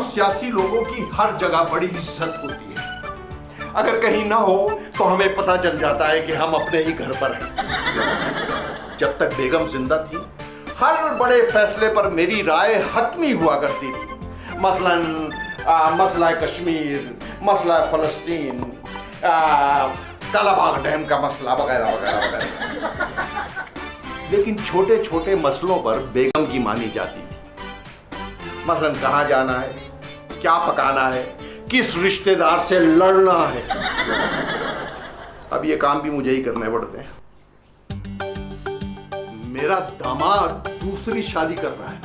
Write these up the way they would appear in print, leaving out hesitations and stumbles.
सियासी लोगों की हर जगह बड़ी इज्जत होती है। अगर कहीं ना हो तो हमें पता चल जाता है कि हम अपने ही घर पर हैं। जब तक बेगम जिंदा थी, हर बड़े फैसले पर मेरी राय हतमी हुआ करती थी। मसलन मसला कश्मीर, मसला फलस्तीन, कालाबाग डैम का मसला वगैरह वगैरह वगैरह। लेकिन छोटे छोटे मसलों पर बेगम की मानी जाती थी। मसलन कहाँ जाना है, क्या पकाना है, किस रिश्तेदार से लड़ना है। अब ये काम भी मुझे ही करने पड़ते हैं। मेरा दामाद दूसरी शादी कर रहा है।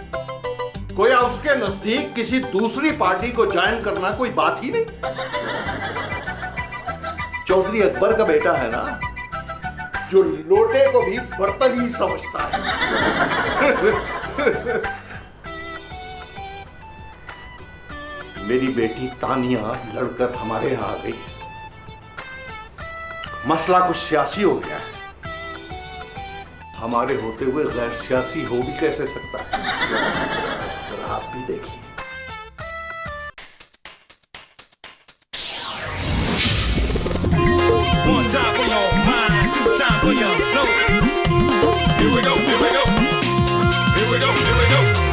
गोया उसके नजदीक किसी दूसरी पार्टी को ज्वाइन करना कोई बात ही नहीं। चौधरी अकबर का बेटा है ना, जो लोटे को भी बर्तन ही समझता है। मेरी बेटी तानिया लड़कर हमारे यहां आ गई। मसला कुछ सियासी हो गया है। हमारे होते हुए गैर सियासी हो भी कैसे सकता है? आप भी देखिए।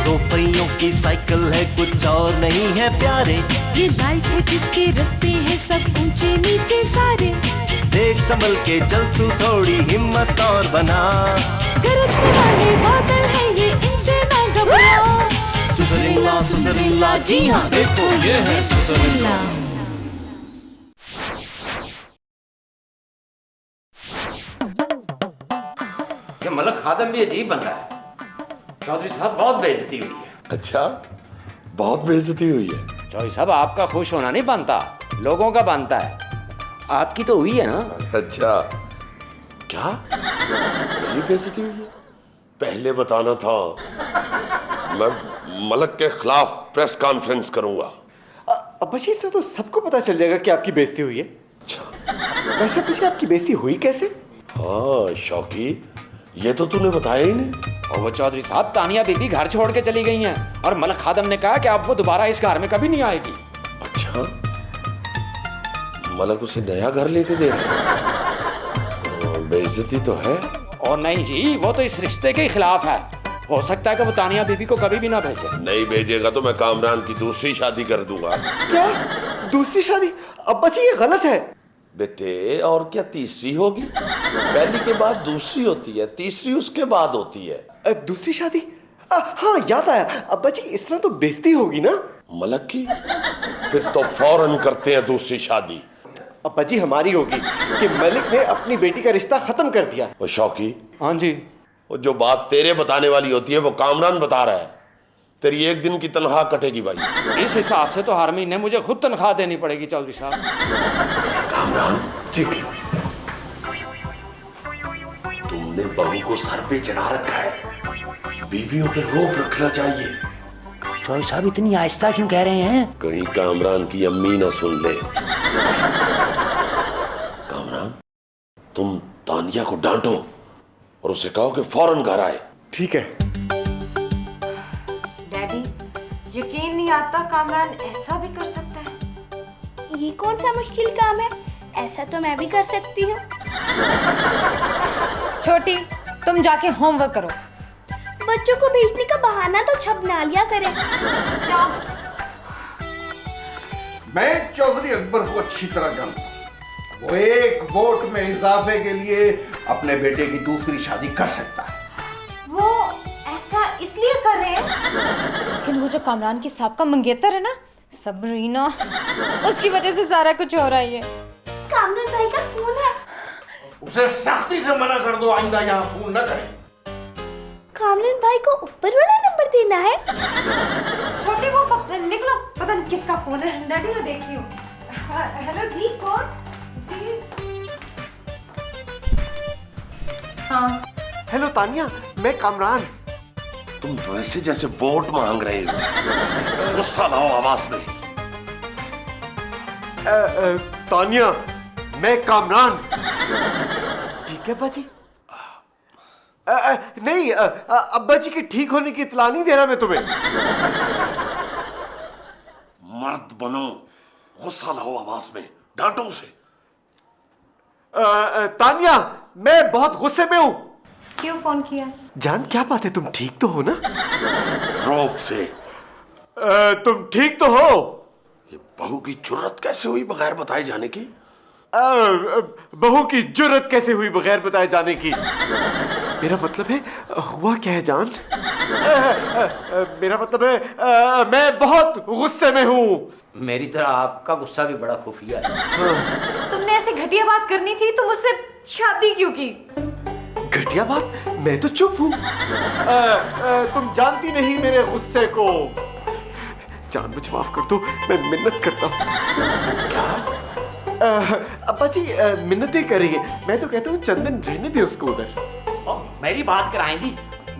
दो पहियों की साइकिल है, कुछ और नहीं है प्यारे। ये लाइफ है जिसके रास्ते हैं सब ऊंचे नीचे सारे। देख संभल के चल तू, थोड़ी हिम्मत और बना। गरजने वाले बादल है ये, इनसे ना घबरा। सुसरिल्ला सुसरिल्ला, जी हाँ देखो ये है सुसरिल्ला। ये मलक खादम भी अजीब बंदा है। चौधरी साहब बहुत बेइज्जती हुई है। अच्छा, बहुत बेइज्जती हुई है। चौधरी साहब आपका खुश होना नहीं बनता, लोगों का बनता है। आपकी तो हुई है ना? अच्छा, क्या मेरी बेइज्जती हुई है? पहले बताना था। मैं मलक के खिलाफ प्रेस कॉन्फ्रेंस करूंगा। अब्बा जी, इससे तो सबको पता चल जाएगा कि आपकी बेइज्जती हुई है। अच्छा, वैसे अब्बा जी, आपकी बेइज्जती हुई कैसे? हाँ शौकी, ये तो तूने बताया ही नहीं। और वो चौधरी साहब, तानिया बीबी घर छोड़ के चली गई हैं और मलक खादम ने कहा कि अब वो दोबारा इस घर में कभी नहीं आएगी। अच्छा, मलक उसे नया घर लेके दे रहा है। बेइज्जती तो है। और नहीं जी, वो तो इस रिश्ते के खिलाफ है। हो सकता है कि वो तानिया बीबी को कभी भी ना भेजे। नहीं भेजेगा तो मैं कामरान की दूसरी शादी कर दूंगा। क्या दूसरी शादी? अब्बा जी, ये गलत है। बेटे, और क्या तीसरी होगी? पहली के बाद दूसरी होती है, तीसरी उसके बाद होती है। दूसरी शादी? हाँ, याद आया। अब्बा जी, इस तरह तो बेइज्जती होगी ना। मलक की? फिर तो फौरन करते हैं दूसरी शादी। अब्बा जी, हमारी होगी कि मलिक ने अपनी बेटी का रिश्ता खत्म कर दिया। वो शौकी, हाँ जी। वो जो बात तेरे बताने वाली होती है वो कामरान बता रहा है। तेरी एक दिन की तनख्वाह कटेगी भाई। इस हिसाब से तो हर महीने मुझे खुद तनख्वाह देनी पड़ेगी चौधरी साहब। कामरान जी, तुमने बहू को सर पे चढ़ा रखा है, बीवियों पे रोक रखना चाहिए। चौधरी साहब इतनी आहिस्ता क्यों कह रहे हैं? कहीं कामरान की अम्मी ना सुन ले। कामरान, तुम तानिया को डांटो और उसे कहो कि फौरन घर आए। ठीक है। डैडी, यकीन नहीं आता कामरान ऐसा भी कर सकता है। ये कौन सा मुश्किल काम है? ऐसा तो मैं भी कर सकती हूँ। छोटी, तुम जाके होमवर्क करो। बच्चों को भेजने का बहाना तो छप ना लिया करें। जाओ। मैं चौधरी अकबर को अच्छी तरह जानता हूं। वो एक वोट में इजाफे के लिए अपने बेटे की दूसरी शादी कर सकता है। वो ऐसा इसलिए कर रहे हैं, लेकिन वो जो कामरान की साहब मंगेतर है ना, सबरीना, उसकी वजह से सारा कुछ हो रहा है। ये कामरान भाई का फोन है। उसे सख्ती से मना कर दो, आइंदा यहाँ फोन न करे। कामरान भाई को ऊपर वाला नंबर देना है। छोटी, वो निकलो, पता नहीं किसका फोन है। डैडी, मैं देख रही हूँ। हेलो जी, कौन जी? हाँ। हेलो तानिया, मैं कामरान। तुम तो ऐसे जैसे वोट मांग रहे हो। गुस्सा लाओ आवाज में। तानिया, मैं कामरान। ठीक है बाजी। नहीं, अब्बा जी के ठीक होने की इत्तला नहीं दे रहा मैं तुम्हें। मत बनो, गुस्सा लाओ आवाज में, डांटो उसे। तानिया, मैं बहुत गुस्से में हूँ। क्यों फोन किया? जान क्या बात है, तुम ठीक तो हो ना? रौब से। तुम ठीक तो हो? ये बहू की जुर्रत कैसे हुई बगैर बताए जाने की? बहू की जुर्रत कैसे हुई बगैर बताए जाने की? मेरा मतलब है हुआ क्या है जान? मेरा मतलब है मैं बहुत गुस्से में हूँ। मेरी तरह आपका गुस्सा भी बड़ा खुफिया है। तुमने ऐसी घटिया बात करनी थी तो मुझसे शादी क्यों की? घटिया बात? मैं तो चुप हूँ। तुम जानती नहीं मेरे गुस्से को। जान मुझे माफ कर दो, मैं मिन्नत करता हूँ। क्या? अब्बा जी मिन्नतें करेंगे, मैं तो कहता हूँ चंदन रहने दे उसको उधर। मेरी बात कराएं जी,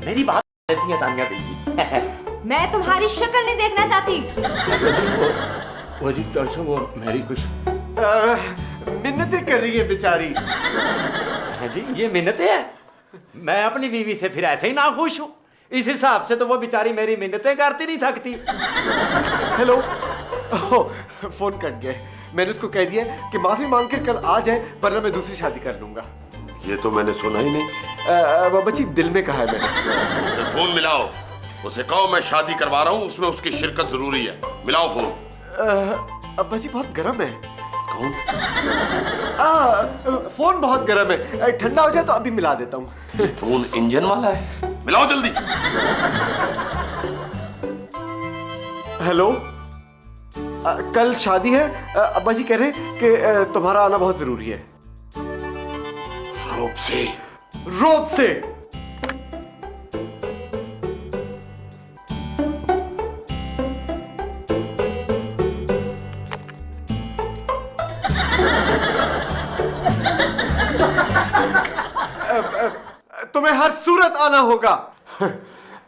मेरी बात रहती है तानिया बेटी। मैं तुम्हारी शक्ल नहीं देखना चाहती। वो जी वो मेरी कुछ मिन्नतें कर रही है बेचारी। हाँ जी, ये मिन्नतें हैं। मैं अपनी बीवी से फिर ऐसे ही ना खुश हूँ। इस हिसाब से तो वो बेचारी मेरी मिन्नतें करती नहीं थकती। हेलो, फोन कट गया। मैंने उसको कह दिया कि माफी मांग कर कल आ जाए, वरना मैं दूसरी शादी कर लूंगा। ये तो मैंने सुना ही नहीं। बच्ची दिल में कहा है मैंने। उसे फोन मिलाओ, उसे कहो मैं शादी करवा रहा हूँ, उसमें उसकी शिरकत जरूरी है। मिलाओ फोन। अब्बा जी बहुत गर्म है। कौन? फोन बहुत गर्म है, ठंडा हो जाए तो अभी मिला देता हूँ। फोन इंजन वाला है, मिलाओ जल्दी। हेलो, कल शादी है। अब्बा जी कह रहे कि तुम्हारा आना बहुत जरूरी है। रोब से। रोब से? तुम्हें हर सूरत आना होगा।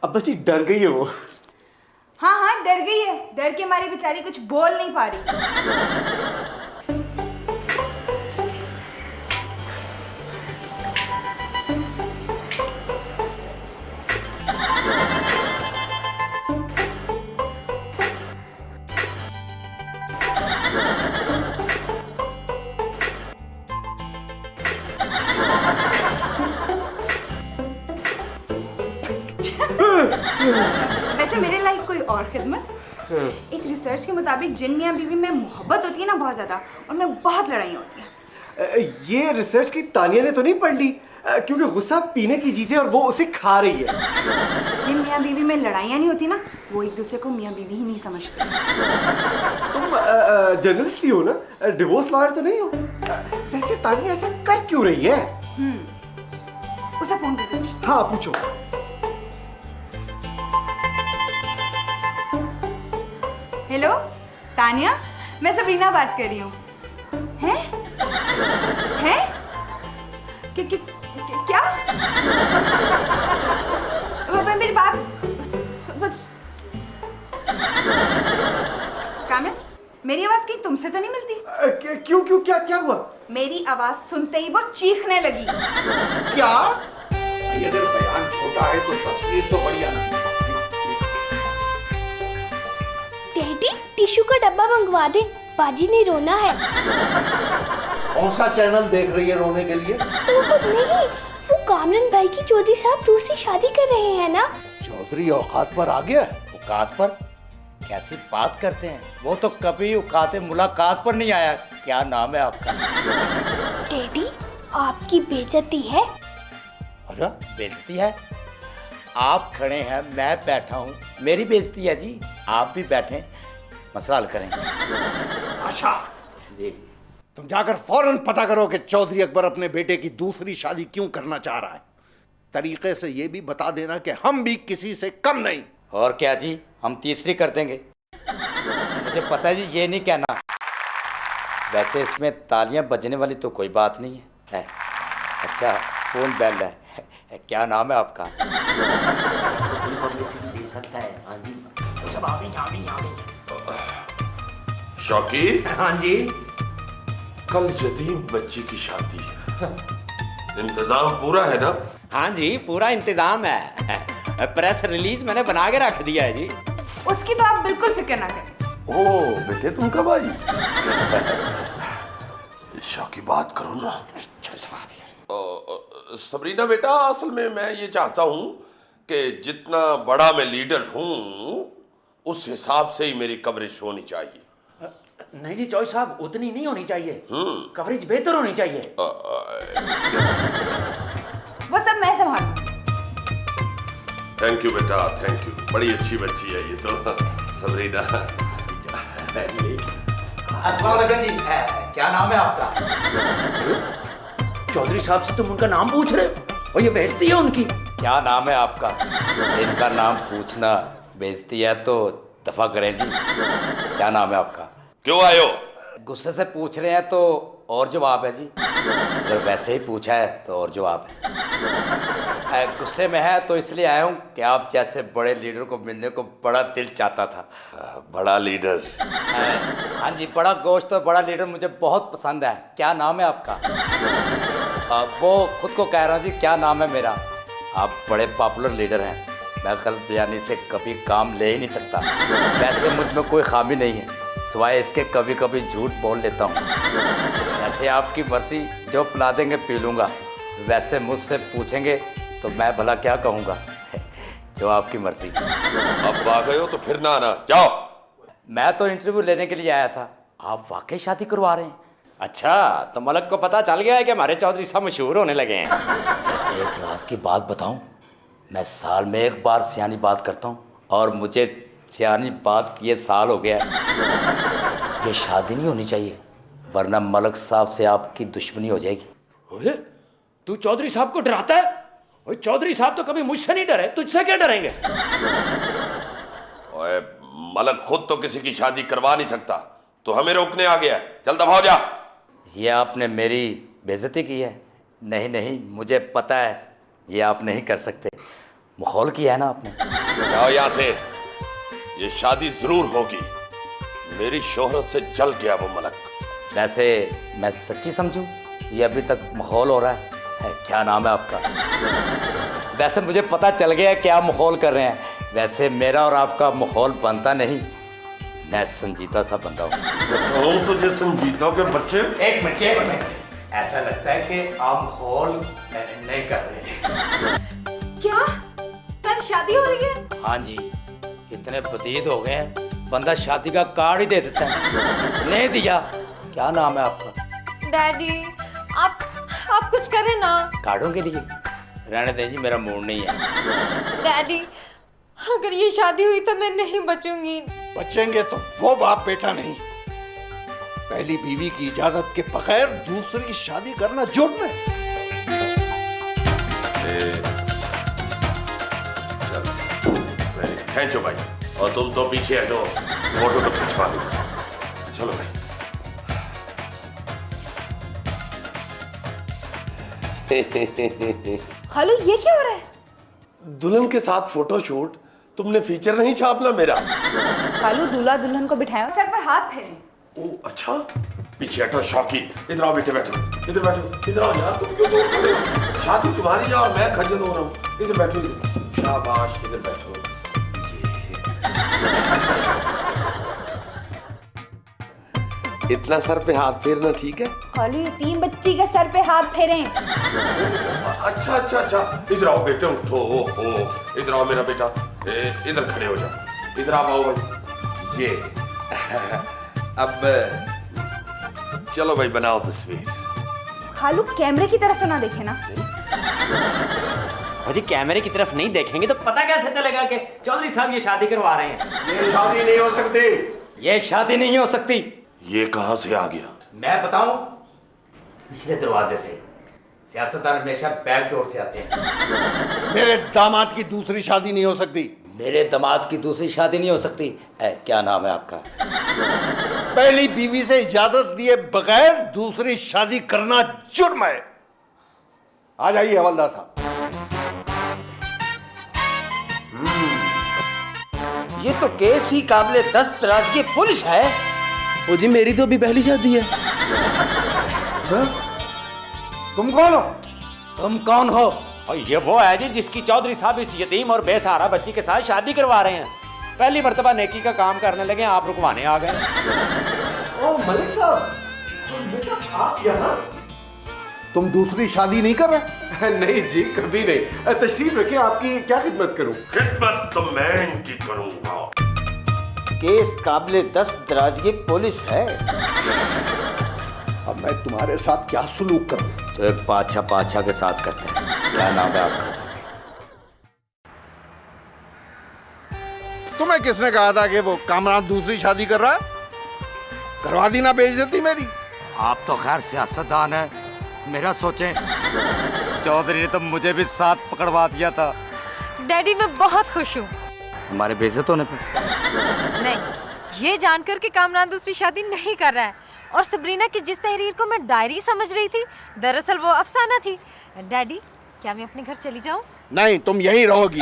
अब्बा जी डर गई है वो। हाँ हाँ डर गई है, डर के मारी बेचारी कुछ बोल नहीं पा रही। वैसे मेरे लायक कोई और खिदमत? एक रिसर्च के मुताबिक जिन मियाँ बीवी में मोहब्बत होती है ना बहुत ज्यादा, उनमें बहुत लड़ाइयाँ होती हैं। ये रिसर्च की तानिया ने तो नहीं पढ़ ली, क्योंकि गुस्सा पीने की चीज है और वो उसे खा रही है। जिन मियाँ बीवी में लड़ाइयाँ नहीं होती ना, वो एक दूसरे को मियाँ बीवी ही नहीं समझते। तुम जर्नलिस्ट ही हो ना, डिवोर्स लॉयर तो नहीं हो? वैसे तानिया ऐसा कर क्यों रही है? उसे फोन करके पूछो। हाँ पूछो। हेलो तानिया, मैं सबरीना बात कर रही हूँ। हैं? हैं? क्या? मेरी बात कामरान, मेरी आवाज कहीं तुमसे तो नहीं मिलती? क्यों क्यों क्या क्या हुआ? मेरी आवाज सुनते ही वो चीखने लगी। क्या? अगर बयान छोटा है तो तस्वीर तो बढ़िया ना। डैडी टिश्यू का डब्बा मंगवा दे, बाजी ने रोना है। कौन सा चैनल देख रही है रोने के लिए? नहीं, वो कामरान भाई की चौधरी साहब दूसरी शादी कर रहे हैं ना। चौधरी औकात पर आ गया। औकात पर? कैसी बात करते हैं, वो तो कभी औकात मुलाकात पर नहीं आया। क्या नाम है आपका? डैडी आपकी बेइज्जती है। अरे बेइज्जती है? आप खड़े हैं, मैं बैठा हूँ, मेरी बेइज्जती है जी। आप भी बैठे, मसला हल करें। आशा जी, तुम जाकर फौरन पता करो कि चौधरी अकबर अपने बेटे की दूसरी शादी क्यों करना चाह रहा है। तरीके से ये भी बता देना कि हम भी किसी से कम नहीं। और क्या जी, हम तीसरी कर देंगे। मुझे पता है जी, ये नहीं कहना। वैसे इसमें तालियां बजने वाली तो कोई बात नहीं है। अच्छा, फोन बेल है। क्या नाम है आपका? पब्लिसिटी दे सकता है। हाँ जी, तो सब आ गई। शौकी। हाँ जी। कल यतीम बच्ची की शादी है, इंतजाम पूरा है ना? हाँ जी, पूरा इंतजाम है। प्रेस रिलीज मैंने बना के रख दिया है जी। उसकी तो आप बिल्कुल फिक्र ना करें, ओ बेटे तुम कब आई? ईशा की बात करो ना। सबरीना बेटा, असल में मैं ये चाहता हूं कि जितना बड़ा मैं लीडर हूं उस हिसाब से ही मेरी कवरेज होनी चाहिए। नहीं जी चौधरी साहब, उतनी नहीं होनी चाहिए, कवरेज बेहतर होनी चाहिए। वो सब मैं संभालूं। थैंक यू बेटा, थैंक यू। बड़ी अच्छी बच्ची है ये तो सबरीना। अस्सलाम वालेकुम जी, क्या नाम है आपका? चौधरी साहब से तुम उनका नाम पूछ रहे हो और ये बेइज्जती है उनकी। क्या नाम है आपका? इनका नाम पूछना बेइज्जती है तो दफा करें जी। क्या नाम है आपका? क्यों आए हो? गुस्से से पूछ रहे हैं तो और जवाब है जी, अगर वैसे ही पूछा है तो और जवाब है। गुस्से में है तो इसलिए आया हूँ कि आप जैसे बड़े लीडर को मिलने को बड़ा दिल चाहता था। बड़ा लीडर? हाँ जी, बड़ा गोश्त और बड़ा लीडर मुझे बहुत पसंद है। क्या नाम है आपका? वो खुद को कह रहा हूँ जी, क्या नाम है मेरा? आप बड़े पॉपुलर लीडर हैं, मैं गलत बयानी से कभी काम ले ही नहीं सकता। वैसे मुझ में कोई खामी नहीं है, सिवाय इसके कभी कभी झूठ बोल लेता हूँ। वैसे आपकी मर्जी, जो पिला देंगे पी लूँगा। वैसे मुझसे पूछेंगे तो मैं भला क्या कहूँगा? जो आपकी मर्जी। अब आ गए हो तो फिर ना आना, जाओ। मैं तो इंटरव्यू लेने के लिए आया था, आप वाकई शादी करवा रहे हैं? अच्छा, तो मलक को पता चल गया है कि हमारे चौधरी साहब मशहूर होने लगे हैं। वैसे एक राज की बात बताऊं, मैं साल में एक बार सियानी बात करता हूं और मुझे सियानी बात किए साल हो गया। ये शादी नहीं होनी चाहिए, वरना मलक साहब से आपकी दुश्मनी हो जाएगी। ओए, तू चौधरी साहब को डराता है? ओए, चौधरी साहब तो कभी मुझसे नहीं डरे, तुझसे क्या डरेंगे? ओए, मलक खुद तो किसी की शादी करवा नहीं सकता, तो हमें रोकने आ गया है। चल दफा हो जा। ये आपने मेरी बेइज्जती की है। नहीं नहीं, मुझे पता है ये आप नहीं कर सकते, माहौल किया है ना आपने। जाओ यहाँ से, ये शादी जरूर होगी। मेरी शोहरत से जल गया वो मलक। वैसे मैं सच्ची समझूं, ये अभी तक माहौल हो रहा है। क्या नाम है आपका? वैसे मुझे पता चल गया क्या माहौल कर रहे हैं। वैसे मेरा और आपका माहौल बनता नहीं, मैं संजीता सा बंदा हूँ। बताऊँ तुझे संजीता के बच्चे? एक मिनट, ऐसा लगता है कि आप माहौल नहीं कर रहे। क्या कल शादी हो रही है? हाँ जी, इतने बदीद हो गए हैं, बंदा शादी का कार्ड ही दे देता है। नहीं दिया। क्या नाम है आपका? डैडी, आप कुछ करें ना। कार्डों के लिए रहने दें जी, मेरा मूड नहीं है। डैडी, अगर ये शादी हुई तो मैं नहीं बचूंगी। बचेंगे तो वो बाप बेटा नहीं। पहली बीवी की इजाजत के बगैर दूसरी शादी करना जुर्म है। खींचो भाई, और तुम तो पीछे हटो, फोटो तो खिंचवा दो। चलो भाई। खालू, ये क्या हो रहा है? दुल्हन के साथ फोटो शूट? तुमने फीचर नहीं छापना मेरा? खालू, दूल्हा दुल्हन को बिठाया, सर पर हाथ फेरें। ओ अच्छा, पीछे हटो शौकी। इधर आओ बेटे, बैठो इधर, बैठो इधर आओ यार। तुम क्यों दूर खड़े हो? शादी तुम्हारी है और मैं खज्जल हो रहा हूँ। इधर बैठो, इधर। शाबाश, इधर बैठो। इतना सर पे हाथ फेरना ठीक है? खालू, ये 3 बच्ची के सर पे हाथ फेरें। अच्छा अच्छा अच्छा, इधर आओ बेटे, उठो। ओहो, इधर आओ मेरा बेटा, इधर खड़े हो जाओ। इधर आओ भाई। ये अब चलो भाई, बनाओ तस्वीर। खालू, कैमरे की तरफ तो ना देखे ना। जी कैमरे की तरफ नहीं देखेंगे तो पता कैसे चलेगा कि चौधरी साहब ये शादी करवा रहे हैं? ये शादी नहीं हो सकती। ये शादी नहीं हो सकती। ये कहां से आ गया? मैं बताऊं, पिछले दरवाजे से। सियासतदान हमेशा बैक डोर से आते हैं। मेरे दामाद की दूसरी शादी नहीं हो सकती। मेरे दामाद की दूसरी शादी नहीं हो सकती। क्या नाम है आपका? पहली बीवी से इजाजत दिए बगैर दूसरी शादी करना जुर्म है। आ जाइए हवलदार साहब। ये तो केस ही काबिले दस्तराजगी पुलिस है। ओ जी, मेरी तो अभी पहली शादी है। तुम कौन हो? तुम कौन हो? और ये वो है जी जिसकी चौधरी साहब इस यतीम और बेसहारा बच्ची के साथ शादी करवा रहे हैं। पहली मर्तबा नेकी का काम करने लगे, आप रुकवाने आ गए। ओ मलिक साहब, बेटा आप यहाँ? तुम दूसरी शादी नहीं कर रहे? नहीं जी, कभी नहीं। तशरीफ रखिए, आपकी क्या खिदमत करूं? खिदमत तो मैं इनकी करूंगा। केस काबिले दस्त दराजगी पुलिस है। अब मैं तुम्हारे साथ क्या सलूक करूं? तो एक पाछा के साथ करते हैं। क्या नाम है आपका? तुम्हें किसने कहा था कि वो कामरान दूसरी शादी कर रहा है? करवा दी ना बेइज्जती मेरी। आप तो खैर सियासतदान है, मेरा सोचें। चौधरी ने तो मुझे भी साथ पकड़वा दिया था। डैडी मैं बहुत खुश हूँ। हमारे बेइज्जत होने पे? नहीं, ये जानकर कि कामरान दूसरी शादी नहीं कर रहा है, और सबरीना की जिस तहरीर को मैं डायरी समझ रही थी, दरअसल वो अफसाना थी। डैडी, क्या मैं अपने घर चली जाऊं? नहीं, तुम यहीं रहोगी।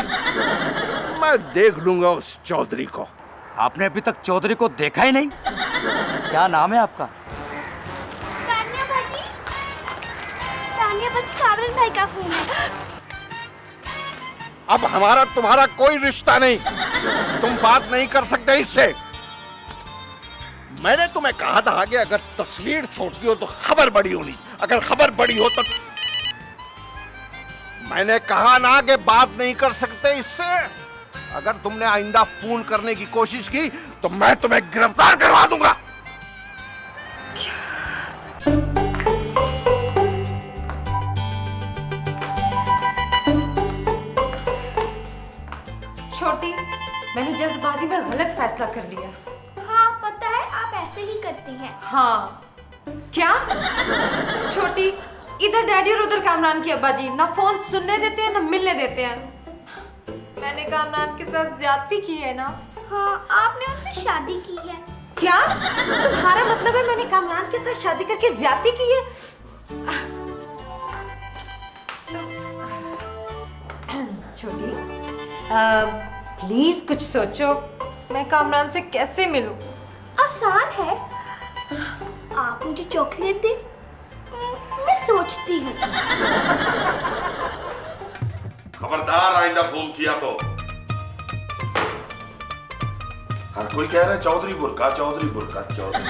मैं देख लूंगा उस चौधरी को। आपने अभी तक चौधरी को देखा ही नहीं? क्या नाम है आपका? तानिया भाजी, कामरान भाई का फोन है। अब हमारा तुम्हारा कोई रिश्ता नहीं, तुम बात नहीं कर सकते इससे। मैंने तुम्हें कहा था कि अगर तस्वीर छोड़ती हो तो खबर बड़ी होनी, अगर खबर बड़ी हो तो मैंने कहा ना कि बात नहीं कर सकते इससे। अगर तुमने आइंदा फोन करने की कोशिश की तो मैं तुम्हें गिरफ्तार करवा दूंगा। छोटी, मैंने जल्दबाजी में गलत फैसला कर लिया। हाँ पता है, आप ऐसे ही करती हैं। हाँ। क्या? छोटी, इधर डैडी और उधर कामरान की अब्बा जी ना फोन सुनने देते हैं ना मिलने देते हैं। मैंने कामरान के साथ ज्यादती की है ना? हाँ, आपने उनसे शादी की है। क्या? तुम्हारा मतलब है मैंने कामरान के साथ शादी करके ज्यादती की है? छोटी, प्लीज कुछ सोचो, मैं कामरान से कैसे मिलूं? आसान है, आप मुझे चॉकलेट दें, मैं सोचती हूँ। खबरदार आइंदा फोन किया तो। हर कोई कह रहा है चौधरी बुर्का, चौधरी बुर्का, चौधरी।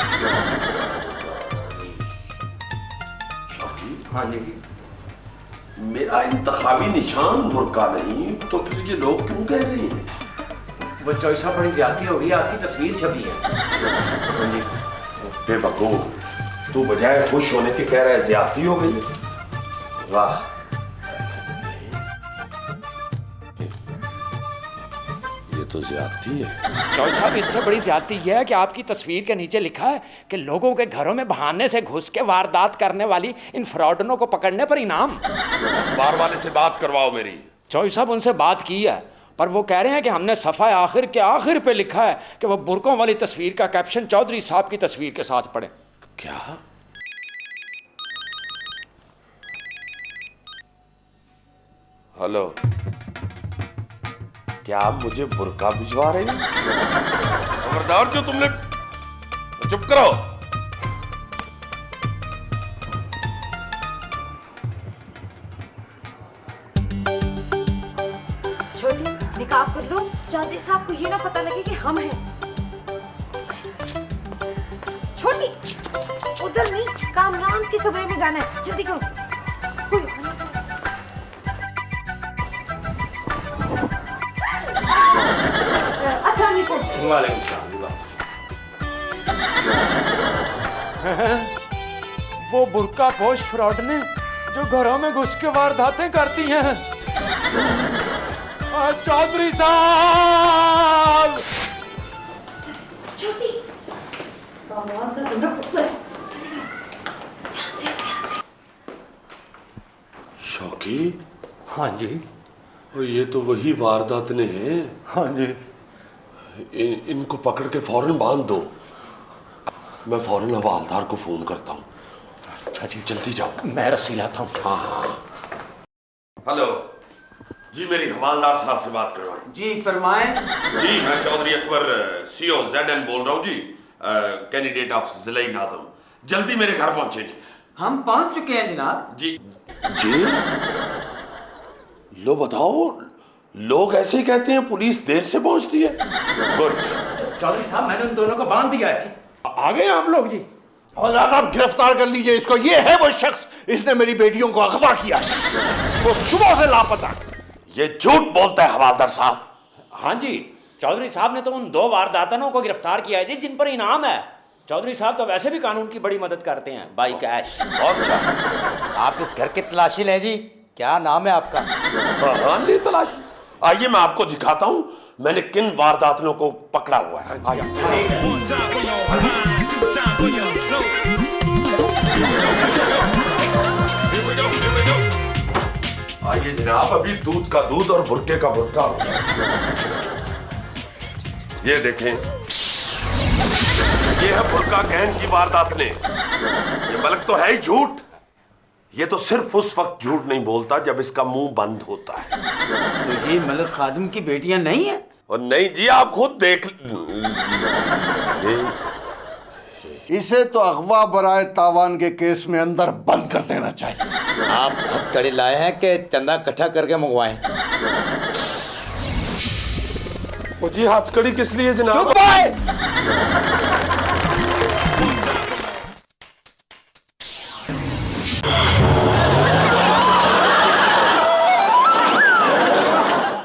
शौकी? हाँ जी। मेरा इंतखाबी निशान बुर्का नहीं, तो फिर ये लोग क्यों कह रहे हैं? वो चॉइस बड़ी ज्यादा होगी, आपकी तस्वीर छपी है। हाँ जी। बेवकूफ, तू बजाय खुश होने के कह रहा है ज्यादती हो गई। वाह, ये तो ज्यादती है। चौधरी साहब, इससे बड़ी ज्यादती यह है कि आपकी तस्वीर के नीचे लिखा है कि लोगों के घरों में बहाने से घुस के वारदात करने वाली इन फ्रॉडनों को पकड़ने पर इनाम। अखबार वाले से बात करवाओ मेरी। चौधरी साहब, उनसे बात की है, पर वो कह रहे हैं कि हमने सफ़ा आखिर के आखिर पे लिखा है कि वो बुरकों वाली तस्वीर का कैप्शन चौधरी साहब की तस्वीर के साथ पढ़े। क्या? हेलो, क्या आप मुझे बुर्का भिजवा रही हैं? खबरदार, जो तुमने, चुप करो। छोटी, निकाह कर लो, चौधरी साहब को ये ना पता लगे कि हम हैं। छोटी, उधर नहीं, कामरान के कमरे में जाना है, जल्दी करो। वालेकुम सलाम। वो बुर्का पोश फ्रॉड ने जो घरों में घुस के वारदातें करती हैं। चौधरी साहब! छोटी, शौकी? हाँ जी। ये तो वही वारदात ने हैं। हाँ जी। इनको पकड़ के फौरन बांध दो। मैं फौरन हवालदार को फोन करता हूँ। अच्छा जी, जल्दी जाओ। मैं रस्सी लाता हूँ। हाँ हाँ। हेलो जी, मेरी हवालदार साहब से बात करवाएं। जी फरमाएं। जी, मैं चौधरी अकबर CO ZN बोल रहा हूँ जी, कैंडिडेट ऑफ जिले नाज़म। जल्दी मेरे घर पहुंचे जी। हम पहुंच चुके हैं जनाब। जी जी, लो बताओ, लोग ऐसे ही कहते हैं पुलिस देर से पहुंचती है। गुड। चौधरी साहब मैंने उन दोनों को बांध दिया है जी। आ गए आप लोग जी। और आप गिरफ्तार कर लीजिए इसको। ये है वो शख्स, इसने मेरी बेटियों को अगवा किया है। वो सुबह से लापता। ये झूठ बोलता है हवालदार साहब। हाँ जी, चौधरी साहब ने तो उन 2 वारदातों को गिरफ्तार किया है जी जिन पर इनाम है। चौधरी साहब तो वैसे भी कानून की बड़ी मदद करते हैं बाई कैश। और क्या? आप इस घर की तलाशी लें जी। क्या नाम है आपका? हाँ ले तलाशी। आइए मैं आपको दिखाता हूं मैंने किन वारदातों को पकड़ा हुआ है। आइए जनाब, अभी दूध का दूध और बुरके का बुरका होगा। ये देखें, ये है बुरका गैंग की वारदात ने। ये मलक तो है ही झूठ। ये तो सिर्फ उस वक्त झूठ नहीं बोलता जब इसका मुंह बंद होता है। तो ये मलक खादिम की बेटियां नहीं है? और नहीं जी, आप खुद देख। इसे तो अगवा बराए तावान के केस में अंदर बंद कर देना चाहिए। आप हथकड़ी लाए हैं कि चंदा इकट्ठा करके मंगवाएं? जी हथकड़ी किस लिए जनाब? चुप है।